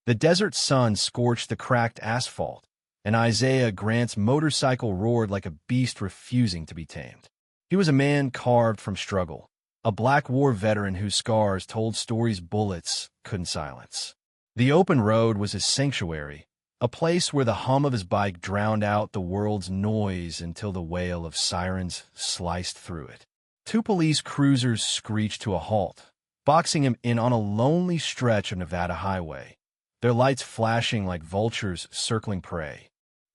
The desert sun scorched the cracked asphalt, and Isaiah Grant's motorcycle roared like a beast refusing to be tamed. He was a man carved from struggle, a Black War veteran whose scars told stories bullets couldn't silence. The open road was his sanctuary, a place where the hum of his bike drowned out the world's noise until the wail of sirens sliced through it. Two police cruisers screeched to a halt, boxing him in on a lonely stretch of Nevada highway, their lights flashing like vultures circling prey.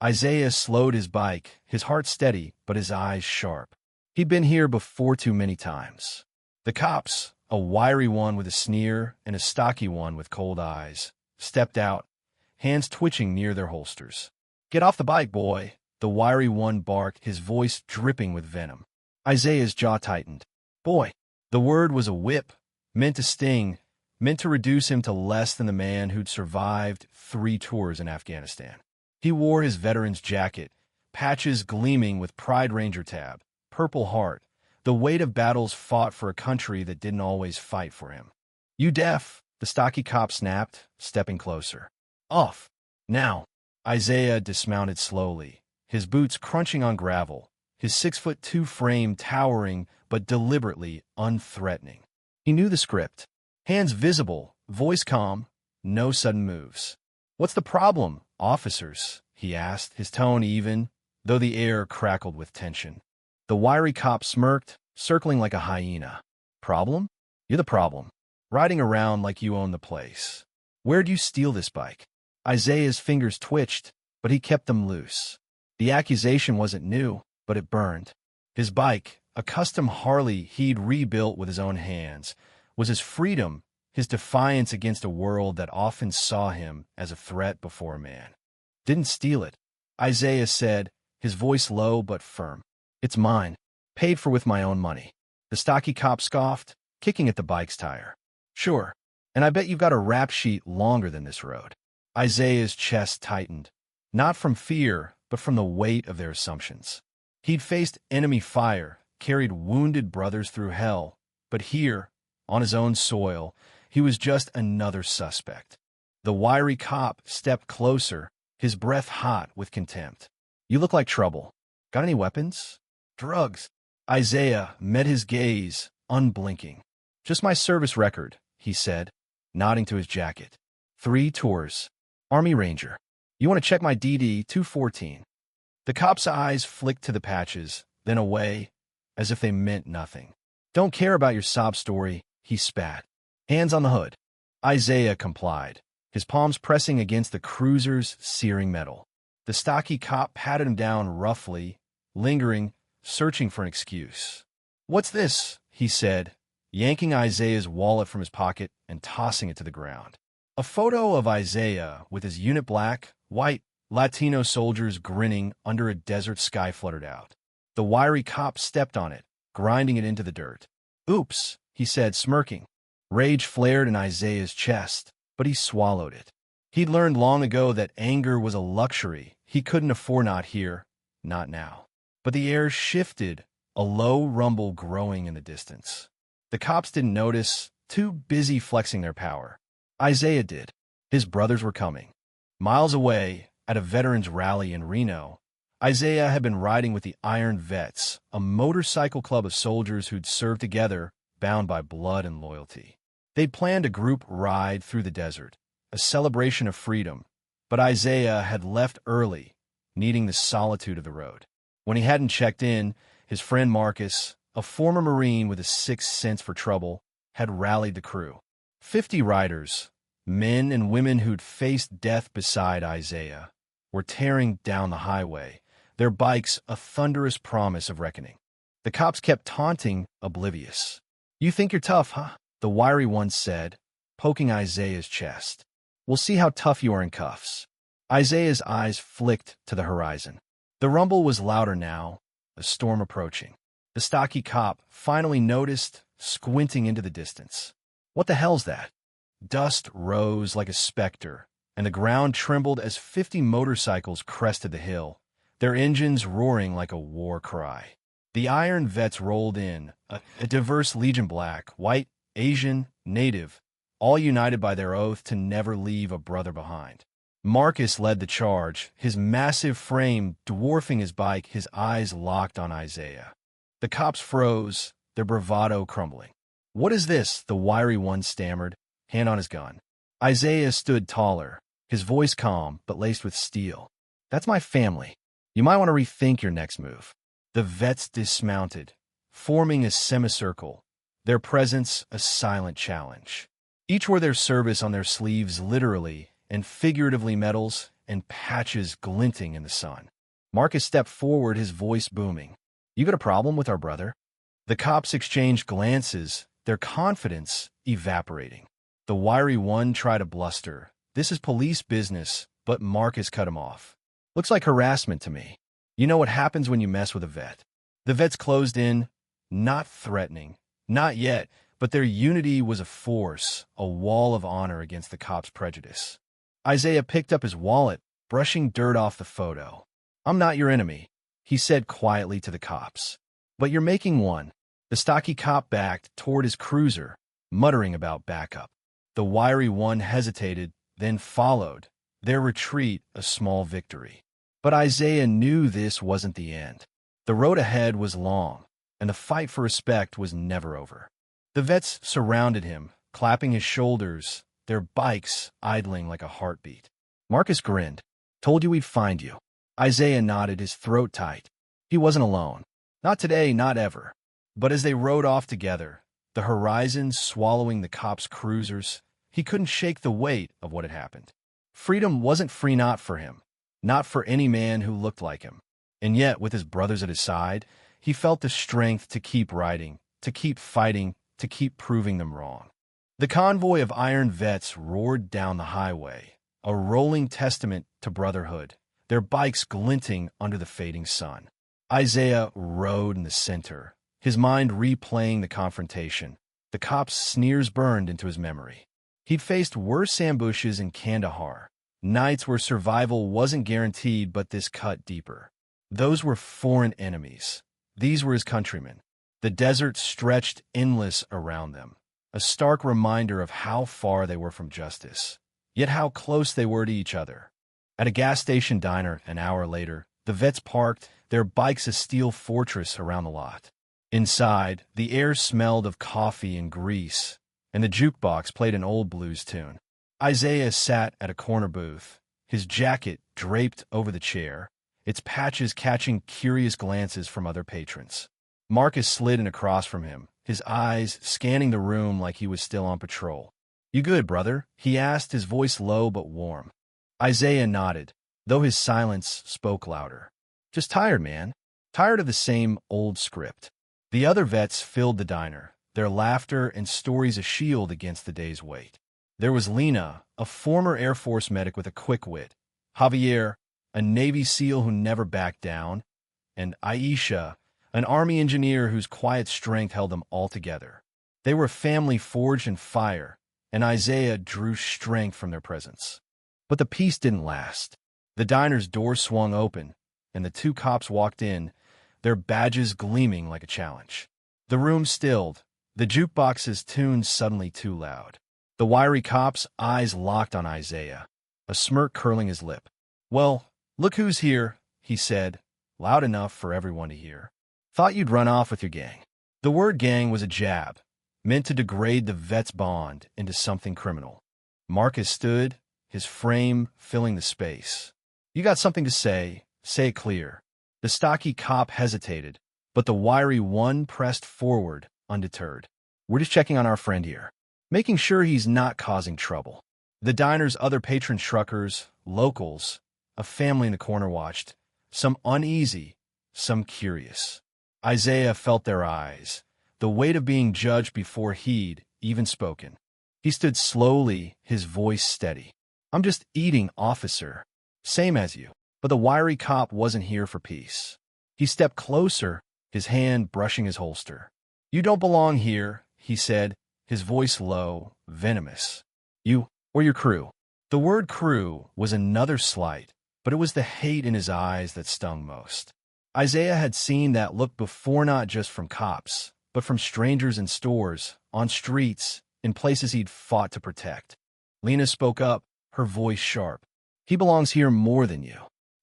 Isaiah slowed his bike, his heart steady but his eyes sharp. He'd been here before too many times. The cops, a wiry one with a sneer and a stocky one with cold eyes, stepped out, hands twitching near their holsters. "Get off the bike, boy," the wiry one barked, his voice dripping with venom. Isaiah's jaw tightened. Boy. The word was a whip, meant to sting, meant to reduce him to less than the man who'd survived 3 tours in Afghanistan. He wore his veteran's jacket, patches gleaming with Pride Ranger tab, Purple Heart, the weight of battles fought for a country that didn't always fight for him. "You deaf," the stocky cop snapped, stepping closer. "Off. Now." Isaiah dismounted slowly, his boots crunching on gravel, his 6'2" frame towering but deliberately unthreatening. He knew the script. Hands visible, voice calm, no sudden moves. "What's the problem, officers?" he asked, his tone even, though the air crackled with tension. The wiry cop smirked, circling like a hyena. "Problem? You're the problem. Riding around like you own the place. Where'd you steal this bike?" Isaiah's fingers twitched, but he kept them loose. The accusation wasn't new, but it burned. His bike, a custom Harley he'd rebuilt with his own hands, was his freedom, his defiance against a world that often saw him as a threat before a man. "Didn't steal it," Isaiah said, his voice low but firm. "It's mine, paid for with my own money." The stocky cop scoffed, kicking at the bike's tire. "Sure, and I bet you've got a rap sheet longer than this road." Isaiah's chest tightened, not from fear, but from the weight of their assumptions. He'd faced enemy fire, carried wounded brothers through hell, but here, on his own soil, he was just another suspect. The wiry cop stepped closer, his breath hot with contempt. "You look like trouble. Got any weapons?" "Drugs." Isaiah met his gaze, unblinking. "Just my service record," he said, nodding to his jacket. 3 tours. Army Ranger. "You want to check my DD 214. The cop's eyes flicked to the patches, then away, as if they meant nothing. "Don't care about your sob story," he spat. "Hands on the hood." Isaiah complied, his palms pressing against the cruiser's searing metal. The stocky cop patted him down roughly, lingering, searching for an excuse. "What's this?" he said, yanking Isaiah's wallet from his pocket and tossing it to the ground. A photo of Isaiah with his unit black, white, Latino soldiers grinning under a desert sky fluttered out. The wiry cop stepped on it, grinding it into the dirt. "Oops," he said, smirking. Rage flared in Isaiah's chest, but he swallowed it. He'd learned long ago that anger was a luxury he couldn't afford, not here, not now. But the air shifted, a low rumble growing in the distance. The cops didn't notice, too busy flexing their power. Isaiah did. His brothers were coming. Miles away, at a veterans rally in Reno, Isaiah had been riding with the Iron Vets, a motorcycle club of soldiers who'd served together, bound by blood and loyalty. They'd planned a group ride through the desert, a celebration of freedom, but Isaiah had left early, needing the solitude of the road. When he hadn't checked in, his friend Marcus, a former Marine with a sixth sense for trouble, had rallied the crew. 50 riders, men and women who'd faced death beside Isaiah, were tearing down the highway, their bikes a thunderous promise of reckoning. The cops kept taunting, oblivious. "You think you're tough, huh?" the wiry one said, poking Isaiah's chest. "We'll see how tough you are in cuffs." Isaiah's eyes flicked to the horizon. The rumble was louder now, a storm approaching. The stocky cop finally noticed, squinting into the distance. "What the hell's that?" Dust rose like a specter, and the ground trembled as 50 motorcycles crested the hill, their engines roaring like a war cry. The Iron Vets rolled in, a diverse Legion black, white, Asian, native, all united by their oath to never leave a brother behind. Marcus led the charge, his massive frame dwarfing his bike, his eyes locked on Isaiah. The cops froze, their bravado crumbling. "What is this?" the wiry one stammered, hand on his gun. Isaiah stood taller, his voice calm but laced with steel. "That's my family. You might want to rethink your next move." The vets dismounted, forming a semicircle, their presence a silent challenge. Each wore their service on their sleeves, literally and figuratively, medals and patches glinting in the sun. Marcus stepped forward, his voice booming. "You got a problem with our brother?" The cops exchanged glances, their confidence evaporating. The wiry one tried to bluster. "This is police business," but Marcus cut him off. "Looks like harassment to me. You know what happens when you mess with a vet." The vets closed in, not threatening, not yet, but their unity was a force, a wall of honor against the cops' prejudice. Isaiah picked up his wallet, brushing dirt off the photo. "I'm not your enemy," he said quietly to the cops. "But you're making one." The stocky cop backed toward his cruiser, muttering about backup. The wiry one hesitated, then followed, their retreat a small victory. But Isaiah knew this wasn't the end. The road ahead was long, and the fight for respect was never over. The vets surrounded him, clapping his shoulders, their bikes idling like a heartbeat. Marcus grinned. "Told you we'd find you." Isaiah nodded, his throat tight. He wasn't alone. Not today, not ever. But as they rode off together, the horizon swallowing the cops' cruisers, he couldn't shake the weight of what had happened. Freedom wasn't free, not for him, not for any man who looked like him. And yet, with his brothers at his side, he felt the strength to keep riding, to keep fighting, to keep proving them wrong. The convoy of iron vets roared down the highway, a rolling testament to brotherhood, their bikes glinting under the fading sun. Isaiah rode in the center, his mind replaying the confrontation. The cops' sneers burned into his memory. He'd faced worse ambushes in Kandahar, nights where survival wasn't guaranteed, but this cut deeper. Those were foreign enemies. These were his countrymen. The desert stretched endless around them, a stark reminder of how far they were from justice, yet how close they were to each other. At a gas station diner an hour later, the vets parked, their bikes a steel fortress around the lot. Inside, the air smelled of coffee and grease, and the jukebox played an old blues tune. Isaiah sat at a corner booth, his jacket draped over the chair, its patches catching curious glances from other patrons. Marcus slid in across from him, his eyes scanning the room like he was still on patrol. "You good, brother?" he asked, his voice low but warm. Isaiah nodded, though his silence spoke louder. "Just tired, man. Tired of the same old script." The other vets filled the diner, their laughter and stories a shield against the day's weight. There was Lena, a former Air Force medic with a quick wit, Javier, a Navy SEAL who never backed down, and Aisha, an Army engineer whose quiet strength held them all together. They were a family forged in fire, and Isaiah drew strength from their presence. But the peace didn't last. The diner's door swung open, and the two cops walked in, their badges gleaming like a challenge. The room stilled, the jukebox's tune suddenly too loud. The wiry cop's eyes locked on Isaiah, a smirk curling his lip. "Well, look who's here," he said, loud enough for everyone to hear. "Thought you'd run off with your gang." The word gang was a jab, meant to degrade the vet's bond into something criminal. Marcus stood, his frame filling the space. "You got something to say it clear." The stocky cop hesitated, but the wiry one pressed forward, undeterred. "We're just checking on our friend here, making sure he's not causing trouble." The diner's other patron truckers, locals, a family in the corner watched, some uneasy, some curious. Isaiah felt their eyes, the weight of being judged before he'd even spoken. He stood slowly, his voice steady. "I'm just eating, officer. Same as you." But the wiry cop wasn't here for peace. He stepped closer, his hand brushing his holster. "You don't belong here," he said, his voice low, venomous. "You or your crew." The word crew was another slight, but it was the hate in his eyes that stung most. Isaiah had seen that look before, not just from cops, but from strangers in stores, on streets, in places he'd fought to protect. Lena spoke up, her voice sharp. He belongs here more than you.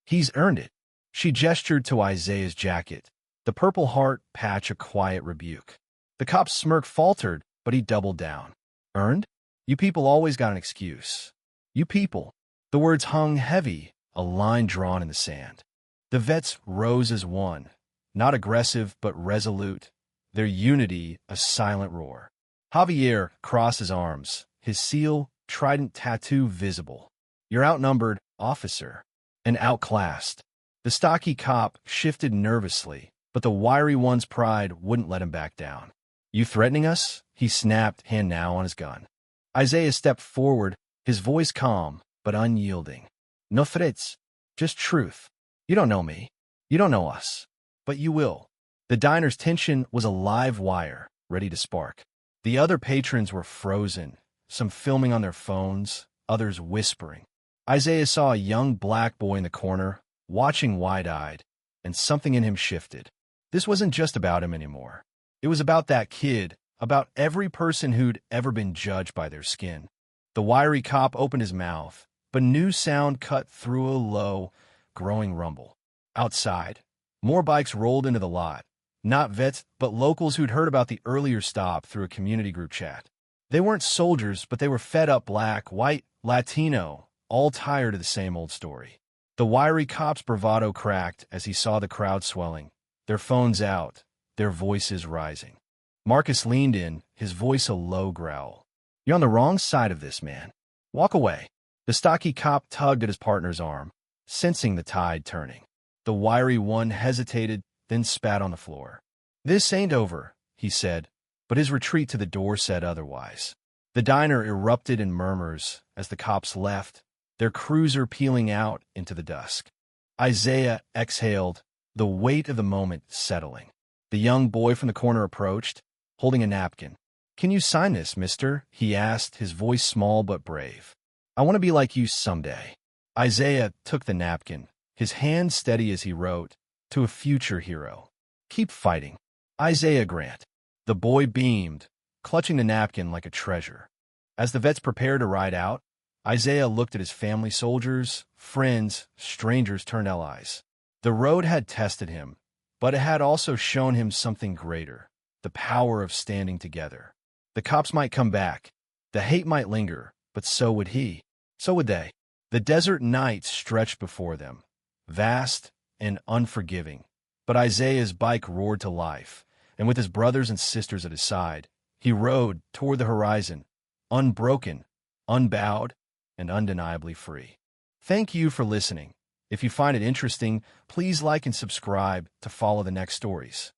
He's earned it. She gestured to Isaiah's jacket, the Purple Heart patch a quiet rebuke. The cop's smirk faltered, but he doubled down. Earned? You people always got an excuse. You people. The words hung heavy, a line drawn in the sand. The vets rose as one, not aggressive but resolute, their unity a silent roar. Javier crossed his arms, his seal, trident tattoo visible. You're outnumbered, officer, and outclassed. The stocky cop shifted nervously, but the wiry one's pride wouldn't let him back down. You threatening us? He snapped, hand now on his gun. Isaiah stepped forward, his voice calm, but unyielding. No threats, just truth. You don't know me. You don't know us. But you will. The diner's tension was a live wire, ready to spark. The other patrons were frozen, some filming on their phones, others whispering. Isaiah saw a young black boy in the corner, watching wide-eyed, and something in him shifted. This wasn't just about him anymore. It was about that kid, about every person who'd ever been judged by their skin. The wiry cop opened his mouth, but new sound cut through a low, growing rumble. Outside, more bikes rolled into the lot. Not vets, but locals who'd heard about the earlier stop through a community group chat. They weren't soldiers, but they were fed up black, white, Latino, all tired of the same old story. The wiry cop's bravado cracked as he saw the crowd swelling, their phones out, their voices rising. Marcus leaned in, his voice a low growl. You're on the wrong side of this, man. Walk away. The stocky cop tugged at his partner's arm, sensing the tide turning. The wiry one hesitated, then spat on the floor. This ain't over, he said, but his retreat to the door said otherwise. The diner erupted in murmurs as the cops left, their cruiser peeling out into the dusk. Isaiah exhaled, the weight of the moment settling. The young boy from the corner approached, holding a napkin. Can you sign this, mister? He asked, his voice small but brave. I want to be like you someday. Isaiah took the napkin, his hand steady as he wrote, to a future hero. Keep fighting. Isaiah Grant. The boy beamed, clutching the napkin like a treasure. As the vets prepared to ride out, Isaiah looked at his family, soldiers, friends, strangers turned allies. The road had tested him, but it had also shown him something greater, the power of standing together. The cops might come back, the hate might linger, but so would he. So would they. The desert night stretched before them, vast and unforgiving. But Isaiah's bike roared to life, and with his brothers and sisters at his side, he rode toward the horizon, unbroken, unbowed, and undeniably free. Thank you for listening. If you find it interesting, please like and subscribe to follow the next stories.